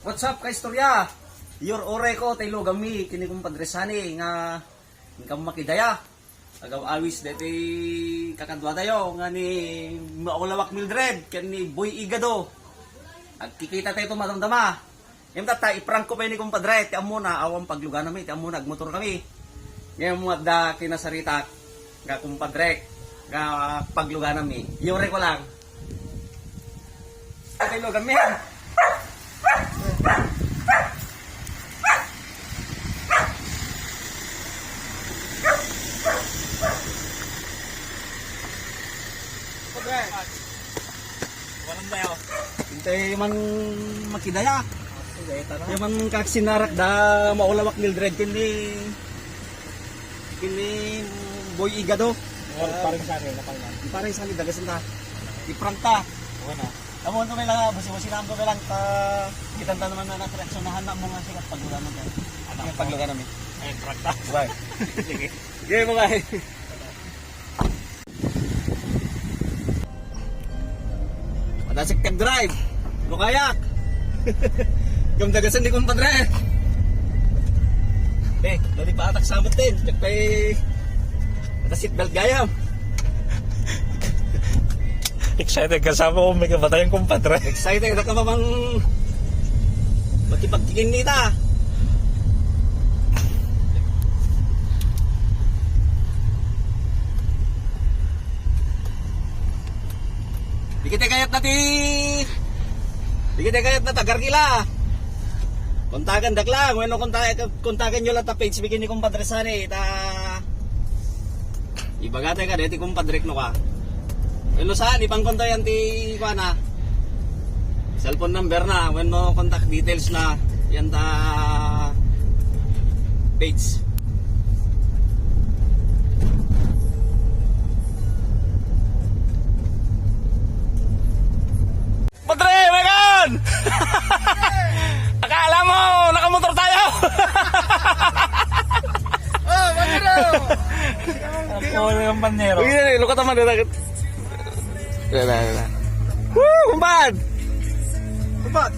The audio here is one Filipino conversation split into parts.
What's up, kaistorya? Your ore ko, tayo gami, kini kong padresani, nga ingkam makidaya. Agaw awis deti kakadwa tayo, nga ni Maulawak Mildred, kani Boy Igado. At kikita tayo tumatandama. Yung tata, iprank ko pa yun ni kumpadre, tiyan muna, awang paglugan namin, tiyan muna, agmotor kami. Ngayon mga da kinasarita, nga kumpadre, nga paglugan namin. Yore ko lang. Tayo gami yan. Walang dayo. Hintay man makidaya. Yung man kaksinarak da Maulawak Mildred kini Boy Igado. Paring sa akin, nakalman. Parang sa dagasan ta. Iprank ta. Oo na. Amo to nila basi-basi na to lang ta kitanta naman na reaksyonahan na mo nga sikat paglugan namin. Ano paglugan namin? Ay, prakta. Bye. Sige. Sige mo kay. Madasik tag drive. Lukayak. Yung dagasan di kumpadre. Dali pa atak samot din. Check pa seat belt gayam. Excited kasama ko, may kabatayang kumpadre. Excited na ka ba bang magkipagtingin nita? Di kita kayat na tagar kila. Kontakan daklang, bueno kontakan nyo lang ta page bigyan ni kumpadre sani ta. Ibagate ka deti kumpadre no ka. Ano saan ipang kontayan ti kuana. Cellphone number na, when mo contact details na yan ta page. Padre, megan! Akala mo, nakamotor tayo! Oh, Panero! Ako yung Panero. Uy, lukat naman dito. Woo, kumpad! Ba't?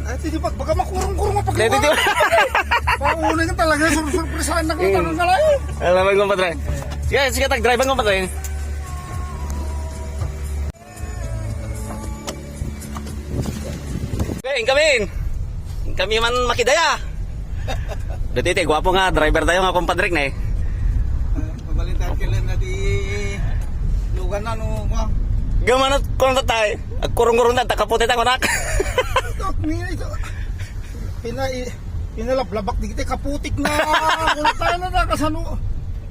Ay, titipat, baka makurong-kurong mo Dito, pagluwa. Paunay ka talaga, surpresahan na kung tanong ka lang. alam mo kumpadre. Sige, tag-drive ang kumpadre. Okay, kami man makidaya. Dito, gwapo nga, driver tayo nga kumpadre na eh. Pabalitan ka lang na di lugan na no. Gamanot kung tatay, agkurong-kurong na, takaputi tayo nak. Pinalablabak di kita kaputik na. Kung tayo na na kasano.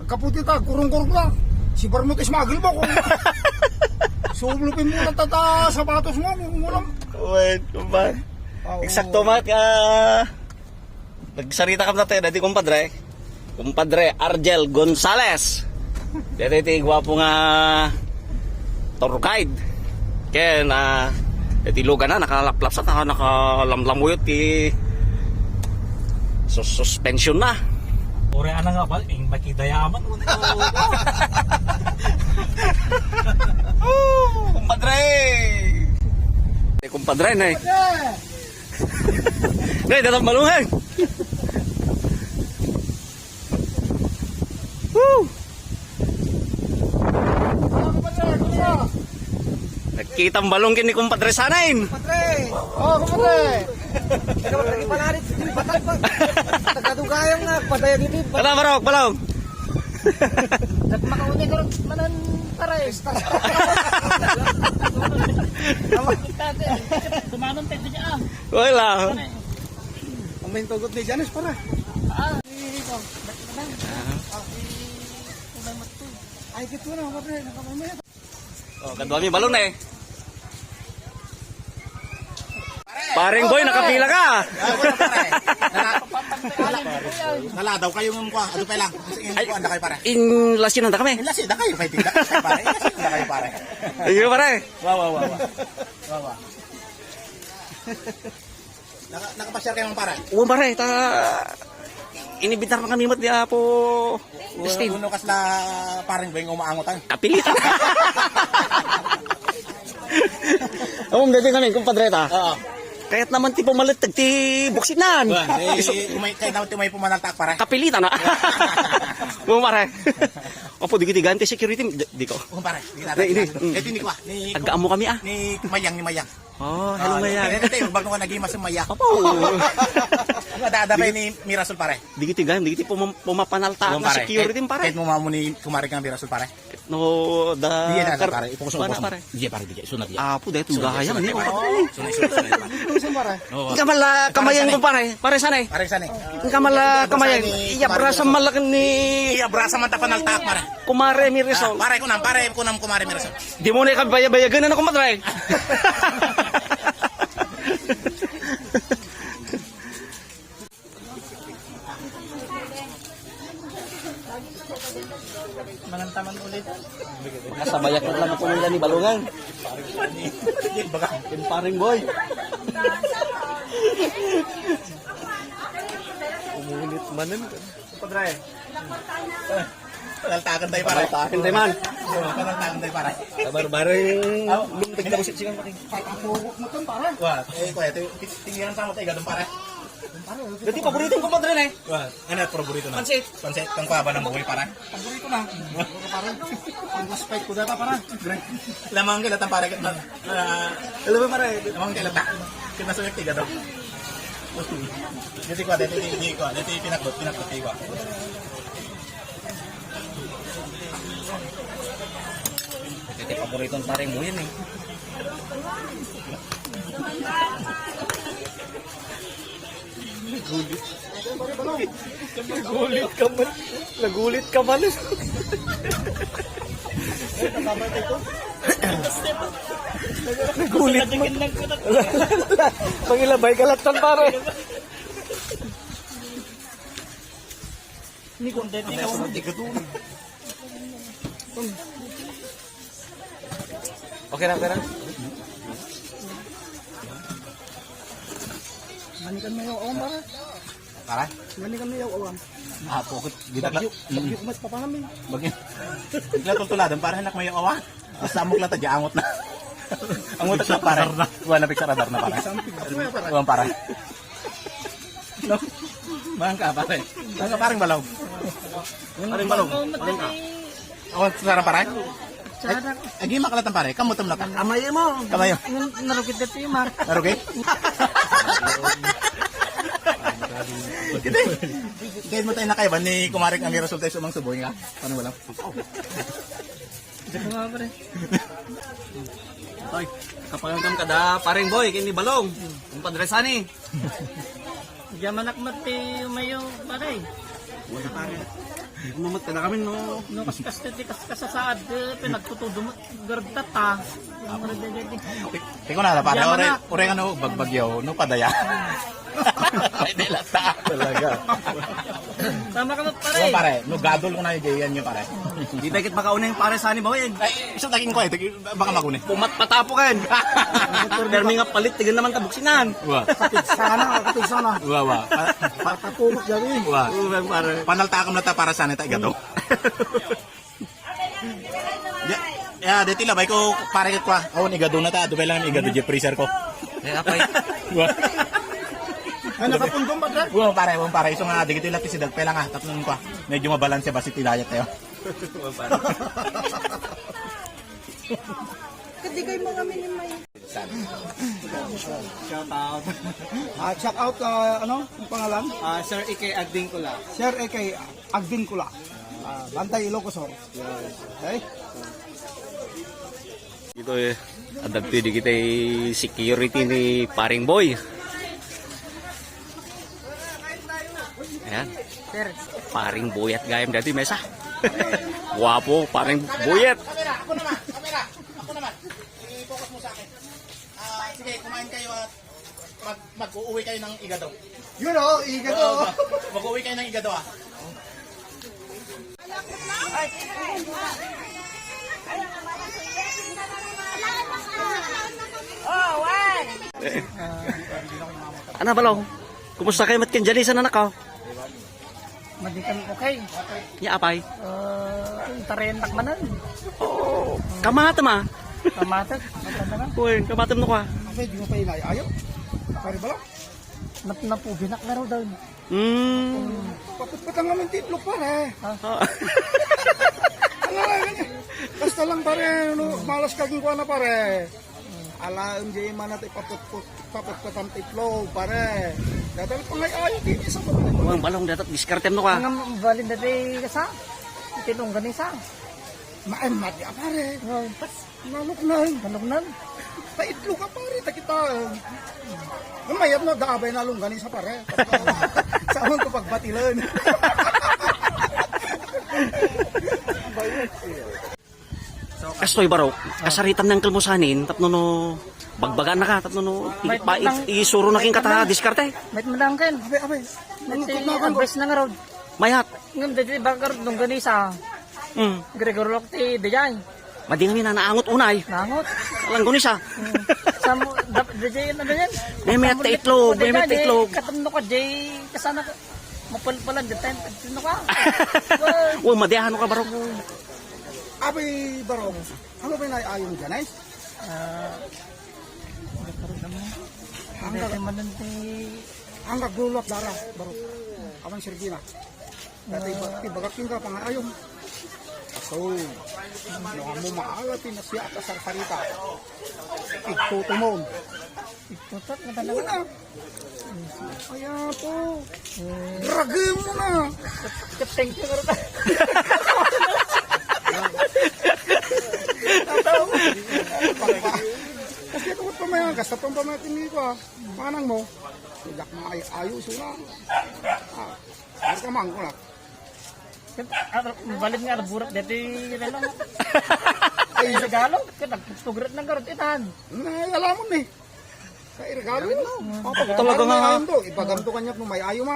Kaputik ta, kurong-kurong na. Si Barmut ismagil mo kung sublupin mo na tata sapatos mo. Kung walang. Wait, kumpad. Eksakto mat ka. Nagsarita ka na tayo, dati kumpadre. Kumpadre Argel Gonzales. Dito gwapo nga tour guide. Kaya na tilugan na, nakalaplap sa nakalamlamuyot ti suspension na. Ore ana nga ba, yung makidayaman. Kumpadre! Kumpadre na eh. Nay, datang balungan. Woo! Nakita ang balong kini kumpadre sanain. Padre! Oh, kumadre! Ikaw lagi panarit sa batak pa. Tagadugayang nga, padaya dito. Ano barok, balong? Makaunay ko rin manan taray. Tumanon tayo niya. Wala. Ang main tugot ni Janice para. Ay, gitu na, padre. Nakamamaya. Oh, kadwa mi balong na eh. Paring boy, nakapila ka. Nala daw kayo ng mukha. Ano pa lang? Ay, anda kayo pare. Lasin na kami. Lasi, da kayo. Fighting da kayo pare. Lasi, da kayo pare. Iyo pare. Wawa. Nakapasyar kayo ng pare. Uwan pare, inibitar na kami mat niya po. Steve. Uno kas la paring boy umaangotan. Kapilitan. Among dati kami, kumpadre ta. Oo. Kaya't naman ti pumalatag ti buksinan. Wah, kaya daw tumay pumanaltak pare. Kapilitan na. Mo pare. Opo di kiti ganti security di ko. Pare. Ini. Ito ni kwa. Ni Agam mo kami ah. ni Mayang. Oh, hello Maya. Ito bago ka naging mas Maya. Opo. Ang ada pa ni Mirasol pare. Di kiti pumapanalta na security pare. Kahit mo mamuni kumari kang Mirasol pare. No, da Diyan na pare. Ipokus mo pare. Diyan pare, diyan. Sunod yan. Apo dahil tugahayang ni. Saan pare? Kamala kamayan ko pare. Pare sanay. Pare saan eh? Kamala kamayan. Iya brasa malak ni Iya brasa man ta panaltak pare. kumare mi resol. Pare kunam kumari Mirasol. Di mo na kabaya-bayagan na ako matray. Manantaman ulit. Nasa bayak na lang ako nila ni Balungan. Baga. Yung paring boy. Umulit manan. Padre. Panaltakan tayo pare. Takin tayo man. Panaltakan tayo pare. Kabar-bareng lumtag na busit siya pare. Pagkakugok mo ito pare. Wah, kuya, tingnan sa mo tayo gadon pare. Dati paborito ko padre na eh. Wah, ano paborito na? Pansit. Pansit, kang kuha ng buhay pare. Paborito na. Pare. Ang respect ko data pare. Lamang kilatan pare. Alam mo pare. Lamang kilatan. Kita sa tiga daw. Dito ko, dito pinakbot ko. Dati paborito ng paring mo yan eh. Nagulit ka man. Nagulit man. Pangilabay kalatan pare. Ni konten ni kamu Oke na. Manikan mo yung awam pare. Pare? Manikan mo yung awam. Ah, pokot. Gidak. Bagyo kumas pa namin. Bagyo. Bigla tultuladan para anak mo yung awa. Basta amok lang tadya angot na. Angot na pare. Wala na picture radar na pare. Wala pare. No. Bangka pare. Bangka paring balaw. Paring balaw. Awan sarang pare. Agi makalatan pare. Kamu tem lata. Amay mo. Kamayo. Narukit dito yung mar. Okay? Kita. Kahit mo tayo nakaiban ni kumarik ang resulta sa umang suboy nga. Paano wala? Dito nga pare. Ay, kapangangkam ka da paring boy kini Balong. Ang padresani. Diyan mati umayo pare. Wala pare. Mamat ka na kami no. No kasasaad pinagtutudo mo gardata. Tiko na pare ore ano bagbagyaw no padaya. Pwede lata. Talaga. Tama ka pare. Oo pare, no gadol ko na yung jayan nyo pare. Di bakit makauna yung pare sani ba yan? Ay, isang taking ko eh, baka maguni. Pumat patapo kan. Dermi nga palit tigan naman kabuksinan. Wah, Kapit sana. wah. Patutulog dyan. Wah, Uwang pare. panaltakam na ta para sana tayo gato. Ya, deti lah baik ko pare ko. Oh, ni gado na ta, dubay lang ni gado je freezer ko. Eh apay. Wah. Ay nakapundong ba dyan? Wong pare, iso nga digito lang si dagpay lang ah, tapos ko. Medyo mabalanse ba si tinayat tayo. Kadigay mo kami ni May. Shout out. Check out ano? Ang pangalan? Sir Ike Agdingkula. Sir A.K. Agdincula. Bantay Ilocos. Okay? Ito eh, adagti di kita security ni paring boy. Ayan. Sir. Paring boyet gayam dati mesa. Guwapo, paring boyet. Ako naman. I-focus mo sa akin. Sige, kumain kayo at mag-uuwi kayo ng igado. Yun o, igado. Mag-uuwi kayo ng igado ah. Ano balaw? Kumusta kayo mat kanjali sa nanak ko? Madikan okay. Ya apay? Tarenak manan. Oh, kamatam ah. Kamatat. Maganda na. Kuy, kamatam no ka. Pwede mo pa inay. Ayaw. Pare bala. Napu, binak na raw daw. Papatpatang namin titlog pare. Ano lang ganyan. Basta lang pare, no, malas kaging kuha na pare. Ala, hindi man natin papatpatang titlog pare. Dadal pa ngay ayo din sa mga. Ang balong dapat diskartem no ka. Ang balin dati kasa. Itinong ganisa. Maamat ya pare. Pas, Nalok na. manugnan. Paitlog ka pare, takita. Mayat na daabay na lunggan sa pare. Saan ko pagbatilan. Kastoy barok, kasaritan ng kalmusanin, tapno no, bagbagan na ka, tapno no, isuro na king kata, diskarte. May madangkin. Abe. Dati advice na nga raw. Mayat. Ngam dati bakar nung ganisa. Gregor Lokti, dayay. Madi kami na naangot unay. Nangot. Alang gunis Samo, dayay na ganyan. May mayat ta itlog, may mayat ta itlog. Katamno ka, jay, kasana ka. Mapalpalan, dati, katino ka. Uy, madihan ka barok. Abe barong. Ano ba na ayon dyan eh? Dati mananti. Ang gagulot dara barong. Aman sirgina. Dati bagak ka pangaayom. So, no mo maalatin na siya at sarparita. Itutumon. Itutot na talaga. Una. Kaya po. Dragay mo na. Thank you, Marta. Kasi kung pamayan, gasta pang pamatin ko ah. Manang mo, tidak maayos na. Hindi ka mangko na. Balik nga, burat dati na lang. Ay, regalo. Nagpugrat ng karot itahan. Alam mo eh. Sa regalo mo. Talaga nga. Ipagam to kanya kung may ayo ma.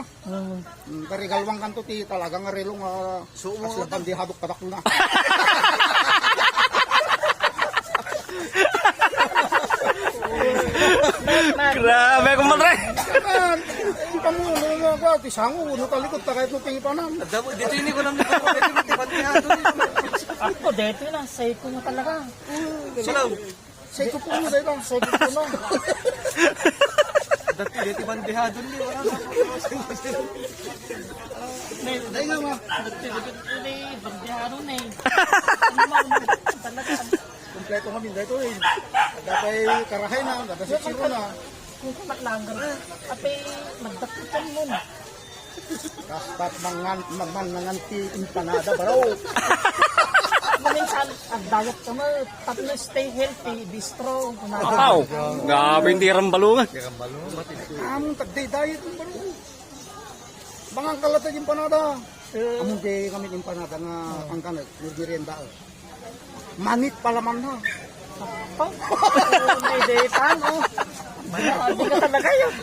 Karigalwang kanto ti talagang arelong aslaban di habok padak na. Grabe, kumadre. Kanan, kamu nung ako ti sango no talikod ta kahit no pingipanan. Dito ini ko nang nakapagpapatihado. Ako, dati na. Say ko nga talaga. Salaw. Say ko po mo dito. Say ko na. Dito bandihado ni wala na. Dai nga ma. Dati, bandiharo na eh. Talaga. Kompleto kami dito eh. Datay karahay na, datay siro na. Kung kumatlangan. Ape, magdapitan mo na. Kaspat manganti empanada bro. Minsan, ang diet ka mo, tapos stay healthy, be strong. Apaw. Grabe hindi rambalungan. Among tagday diet mo bro. Bangang kalatag empanada. Among day kami empanada nga pangkanat, nirgirienda. Manit palaman na. May daytan, oh. Hindi ka talaga yun.